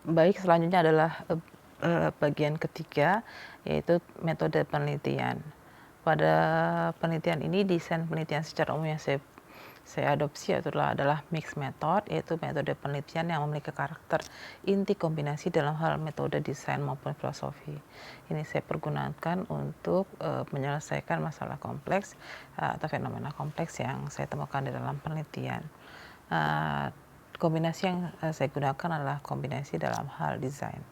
Baik, selanjutnya adalah bagian ketiga, yaitu metode penelitian. Pada penelitian ini, desain penelitian secara umum yang saya adopsi adalah mixed method, yaitu metode penelitian yang memiliki karakter inti kombinasi dalam hal metode desain maupun filosofi. Ini saya pergunakan untuk menyelesaikan masalah kompleks atau fenomena kompleks yang saya temukan di dalam penelitian. Kombinasi yang saya gunakan adalah kombinasi dalam hal desain.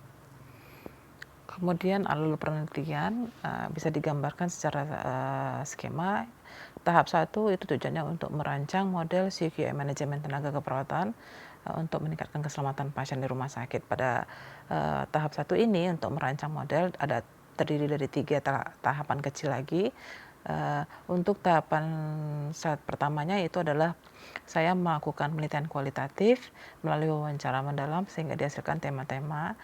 Kemudian alur penelitian bisa digambarkan secara skema. Tahap 1 itu tujuannya untuk merancang model CQI manajemen tenaga keperawatan untuk meningkatkan keselamatan pasien di rumah sakit. Pada tahap 1 ini untuk merancang model terdiri dari 3 tahapan kecil lagi. Untuk tahapan saat pertamanya itu adalah saya melakukan penelitian kualitatif melalui wawancara mendalam sehingga dihasilkan tema-tema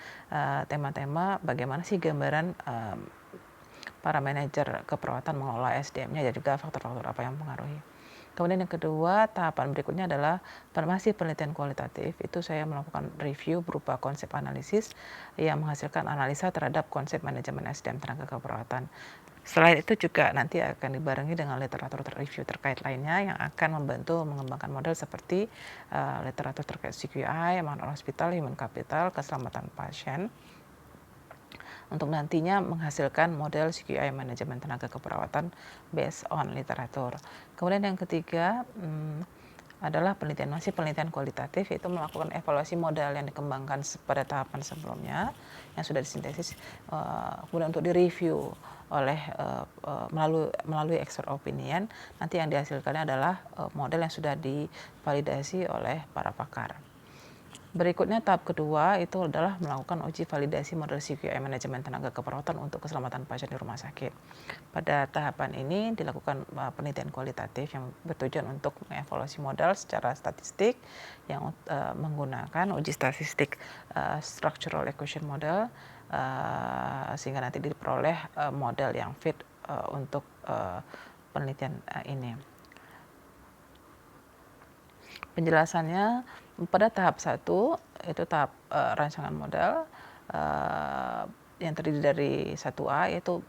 bagaimana sih gambaran para manajer keperawatan mengelola SDM-nya dan juga faktor-faktor apa yang mempengaruhi. Kemudian yang kedua, tahapan berikutnya adalah masih penelitian kualitatif. Itu saya melakukan review berupa konsep analisis yang menghasilkan analisa terhadap konsep manajemen SDM tenaga keperawatan. Selain itu juga nanti akan dibarengi dengan literatur review terkait lainnya yang akan membantu mengembangkan model seperti literatur terkait CQI, manual hospital, human capital, keselamatan pasien, untuk nantinya menghasilkan model CQI manajemen tenaga keperawatan based on literatur. Kemudian yang ketiga adalah masih penelitian kualitatif, yaitu melakukan evaluasi model yang dikembangkan pada tahapan sebelumnya yang sudah disintesis, kemudian untuk direview oleh melalui expert opinion. Nanti yang dihasilkannya adalah model yang sudah divalidasi oleh para pakar. Berikutnya tahap kedua itu adalah melakukan uji validasi model CQI manajemen tenaga keperawatan untuk keselamatan pasien di rumah sakit. Pada tahapan ini dilakukan penelitian kualitatif yang bertujuan untuk mengevaluasi model secara statistik yang menggunakan uji statistik structural equation model sehingga nanti diperoleh model yang fit untuk penelitian ini. Penjelasannya pada tahap 1 itu tahap rancangan model yang terdiri dari 1A, yaitu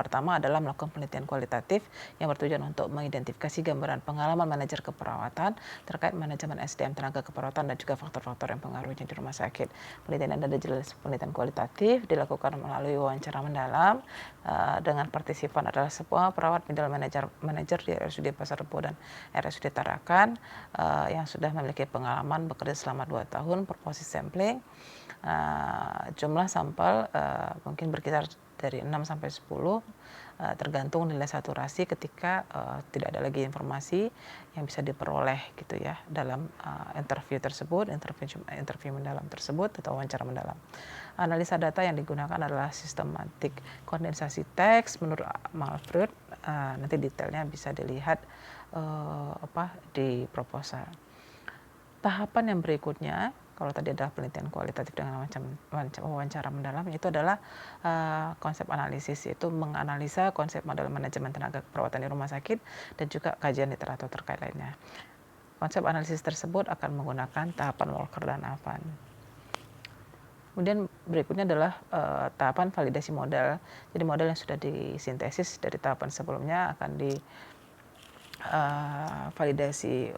pertama adalah melakukan penelitian kualitatif yang bertujuan untuk mengidentifikasi gambaran pengalaman manajer keperawatan terkait manajemen SDM tenaga keperawatan dan juga faktor-faktor yang pengaruhnya di rumah sakit. Penelitian ada jelas penelitian kualitatif dilakukan melalui wawancara mendalam dengan partisipan adalah semua perawat, middle manager di RSUD Pasar Rebo dan RSUD Tarakan yang sudah memiliki pengalaman bekerja selama 2 tahun per posisi sampling. Jumlah sampel mungkin berkisar dari 6 sampai 10 tergantung nilai saturasi ketika tidak ada lagi informasi yang bisa diperoleh gitu ya dalam interview tersebut, interview mendalam tersebut atau wawancara mendalam. Analisa data yang digunakan adalah sistematik kondensasi teks menurut Malfruit. Nanti detailnya bisa dilihat di proposal. Tahapan yang berikutnya, kalau tadi adalah penelitian kualitatif dengan macam wawancara mendalam, itu adalah konsep analisis, yaitu menganalisa konsep model manajemen tenaga keperawatan di rumah sakit dan juga kajian literatur terkait lainnya. Konsep analisis tersebut akan menggunakan tahapan Walker dan Avan. Kemudian berikutnya adalah tahapan validasi model. Jadi model yang sudah disintesis dari tahapan sebelumnya akan divalidasi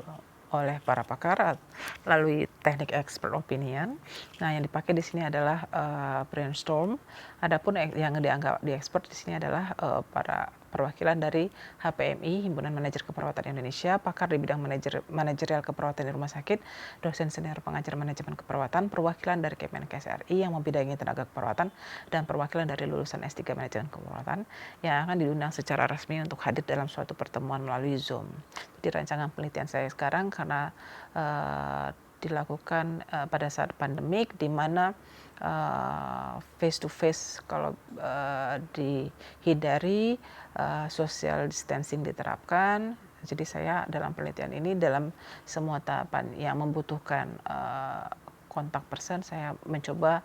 oleh para pakar melalui teknik expert opinion. Nah, yang dipakai di sini adalah brainstorm. Adapun yang dianggap di expert di sini adalah para perwakilan dari HPMI, Himpunan Manajer Keperawatan Indonesia, pakar di bidang manajerial keperawatan di rumah sakit, dosen senior pengajar manajemen keperawatan, perwakilan dari Kemenkes RI yang membidangi tenaga keperawatan, dan perwakilan dari lulusan S3 manajemen keperawatan yang akan diundang secara resmi untuk hadir dalam suatu pertemuan melalui Zoom. Jadi rancangan penelitian saya sekarang karena dilakukan pada saat pandemik, di mana face to face kalau dihindari, social distancing diterapkan. Jadi saya dalam penelitian ini dalam semua tahapan yang membutuhkan kontak person, saya mencoba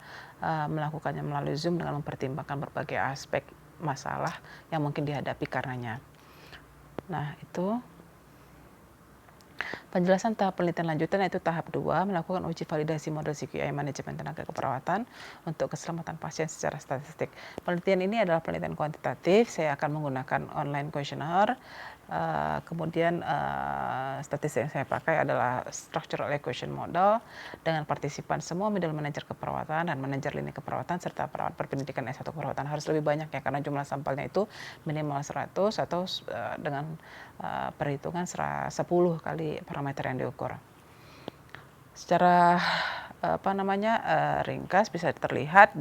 melakukannya melalui Zoom dengan mempertimbangkan berbagai aspek masalah yang mungkin dihadapi karenanya. Nah, itu Penjelasan tahap penelitian lanjutan yaitu tahap 2 melakukan uji validasi model CQI manajemen tenaga keperawatan untuk keselamatan pasien secara statistik. Penelitian ini adalah penelitian kuantitatif, saya akan menggunakan online questionnaire, kemudian statistik yang saya pakai adalah structural equation model dengan partisipan semua middle manager keperawatan dan manajer lini keperawatan serta perawat berpendidikan S1 keperawatan. Harus lebih banyak ya karena jumlah sampelnya itu minimal 100 atau dengan perhitungan 10 kali parameter yang diukur. Secara ringkas bisa terlihat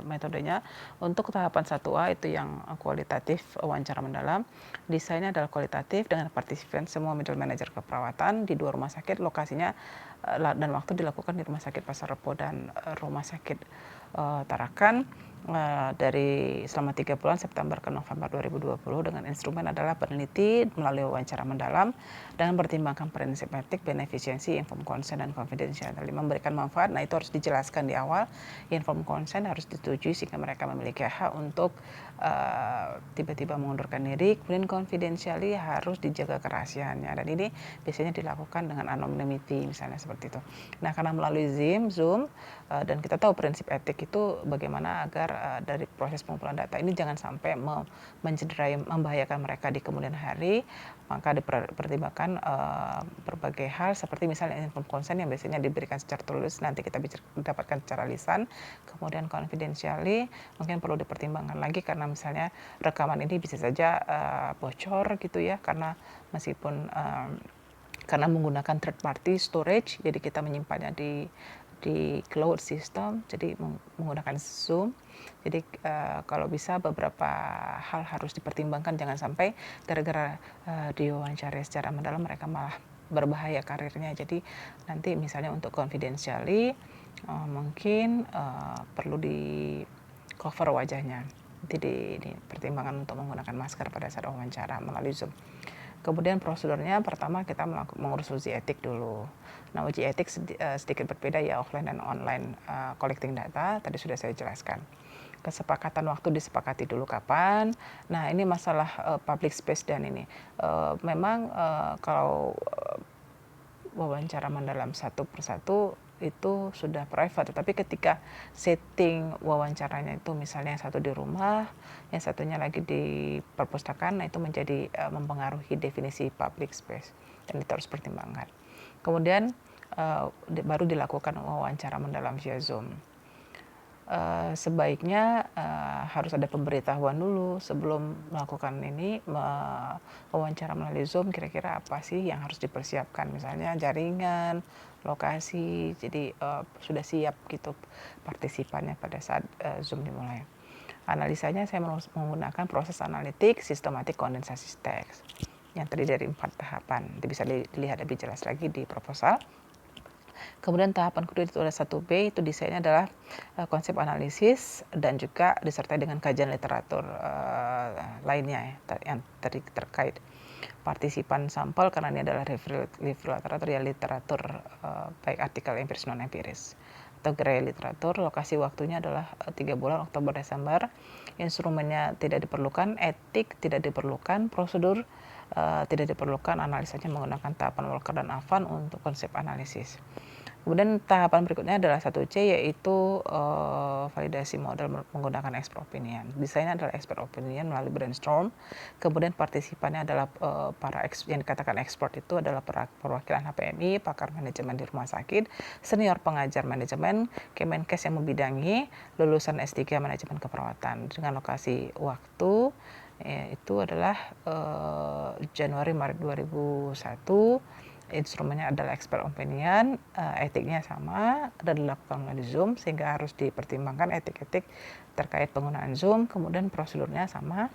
metodenya. Untuk tahapan 1A itu yang kualitatif wawancara mendalam. Desainnya adalah kualitatif dengan partisipan semua middle manager keperawatan di 2 rumah sakit, lokasinya dan waktu dilakukan di Rumah Sakit Pasar Rebo dan Rumah Sakit Tarakan dari selama 3 bulan September ke November 2020 dengan instrumen adalah peneliti melalui wawancara mendalam dengan mempertimbangkan prinsip etik, benefisiensi, informed consent, dan confidentiality memberikan manfaat. Nah, itu harus dijelaskan di awal. Informed consent harus disetujui sehingga mereka memiliki hak untuk tiba-tiba mengundurkan diri. Kemudian confidentiality harus dijaga kerahasiaannya dan ini biasanya dilakukan dengan anonymity misalnya seperti itu. Nah, karena melalui Zoom dan kita tahu prinsip etik itu bagaimana agar dari proses pengumpulan data ini jangan sampai mencederai, membahayakan mereka di kemudian hari, maka dipertimbangkan berbagai hal seperti misalnya informed consent yang biasanya diberikan secara tertulis, nanti kita dapatkan secara lisan. Kemudian confidentially mungkin perlu dipertimbangkan lagi karena misalnya rekaman ini bisa saja bocor gitu ya, karena meskipun karena menggunakan third party storage, jadi kita menyimpannya di cloud system, jadi menggunakan Zoom. Jadi kalau bisa beberapa hal harus dipertimbangkan, jangan sampai gara-gara diwawancara secara mendalam mereka malah berbahaya karirnya. Jadi nanti misalnya untuk confidentially mungkin perlu di cover wajahnya, nanti dipertimbangkan untuk menggunakan masker pada saat wawancara melalui Zoom. Kemudian prosedurnya pertama kita mengurus uji etik dulu. Nah, uji etik sedikit berbeda ya, offline dan online collecting data, tadi sudah saya jelaskan. Kesepakatan waktu disepakati dulu kapan. Nah, ini masalah public space dan ini. Memang kalau wawancara mendalam satu persatu itu sudah private, tetapi ketika setting wawancaranya itu misalnya yang satu di rumah, yang satunya lagi di perpustakaan, nah itu menjadi mempengaruhi definisi public space dan itu harus pertimbangkan. Kemudian baru dilakukan wawancara mendalam via Zoom. Sebaiknya harus ada pemberitahuan dulu sebelum melakukan ini wawancara melalui Zoom, kira-kira apa sih yang harus dipersiapkan, misalnya jaringan, lokasi, jadi sudah siap gitu partisipannya pada saat Zoom dimulai. Analisanya saya menggunakan proses analitik sistematik kondensasi teks yang terdiri dari 4 tahapan, itu bisa dilihat lebih jelas lagi di proposal. Kemudian tahapan kedua itu ada 1B, itu desainnya adalah konsep analisis dan juga disertai dengan kajian literatur lainnya ya, yang terkait partisipan sampel, karena ini adalah review literatur ya, literatur baik artikel empiris non empiris atau gerai literatur. Lokasi waktunya adalah 3 bulan Oktober Desember. Instrumennya tidak diperlukan, etik tidak diperlukan, prosedur tidak diperlukan, analisanya menggunakan tahapan Walker dan Avan untuk konsep analisis. Kemudian tahapan berikutnya adalah 1C, yaitu validasi model menggunakan expert opinion. Desainnya adalah expert opinion melalui brainstorm. Kemudian partisipannya adalah yang dikatakan expert itu adalah perwakilan HPMI, pakar manajemen di rumah sakit, senior pengajar manajemen, Kemenkes yang membidangi, lulusan S3 manajemen keperawatan. Dengan lokasi waktu itu adalah Januari Maret 2001. Instrumennya adalah expert opinion, etiknya sama dan dilakukan melalui Zoom, sehingga harus dipertimbangkan etik-etik terkait penggunaan Zoom. Kemudian prosedurnya sama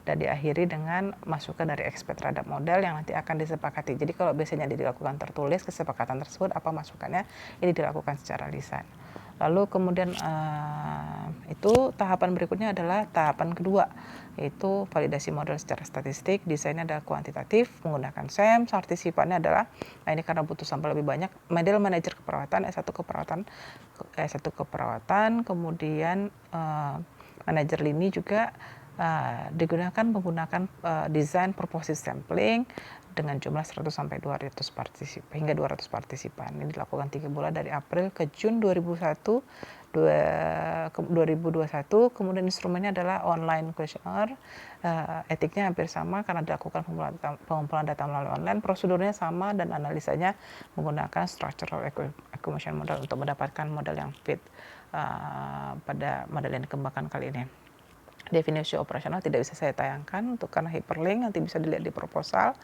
dan diakhiri dengan masukan dari expert terhadap model yang nanti akan disepakati. Jadi kalau biasanya dilakukan tertulis kesepakatan tersebut apa masukannya, ini dilakukan secara lisan. Lalu kemudian itu tahapan berikutnya adalah tahapan kedua, yaitu validasi model secara statistik. Desainnya adalah kuantitatif menggunakan SEM. Partisipannya adalah, nah ini karena butuh sampel lebih banyak, middle manager keperawatan, S1 keperawatan, kemudian manajer lini juga digunakan menggunakan desain purposive sampling dengan jumlah 100 sampai 200 hingga 200 partisipan. Ini dilakukan 3 bulan dari April ke Jun 2021, kemudian instrumennya adalah online questionnaire. Etiknya hampir sama karena dilakukan pengumpulan data melalui online, prosedurnya sama dan analisanya menggunakan structural accumulation model untuk mendapatkan model yang fit pada model yang dikembangkan kali ini. Definisi operasional tidak bisa saya tayangkan untuk karena hyperlink, nanti bisa dilihat di proposal.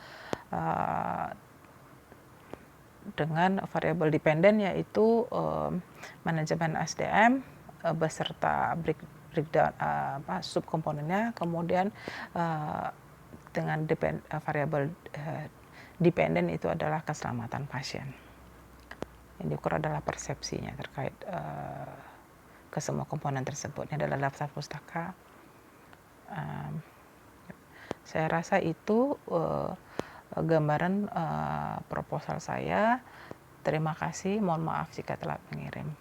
Dengan variabel dependen yaitu manajemen SDM beserta breakdown subkomponennya, kemudian dengan variabel dependen itu adalah keselamatan pasien. Yang diukur adalah persepsinya terkait ke semua komponen tersebut. Ini adalah daftar pustaka. Saya rasa itu gambaran proposal saya. Terima kasih, mohon maaf jika telat mengirim.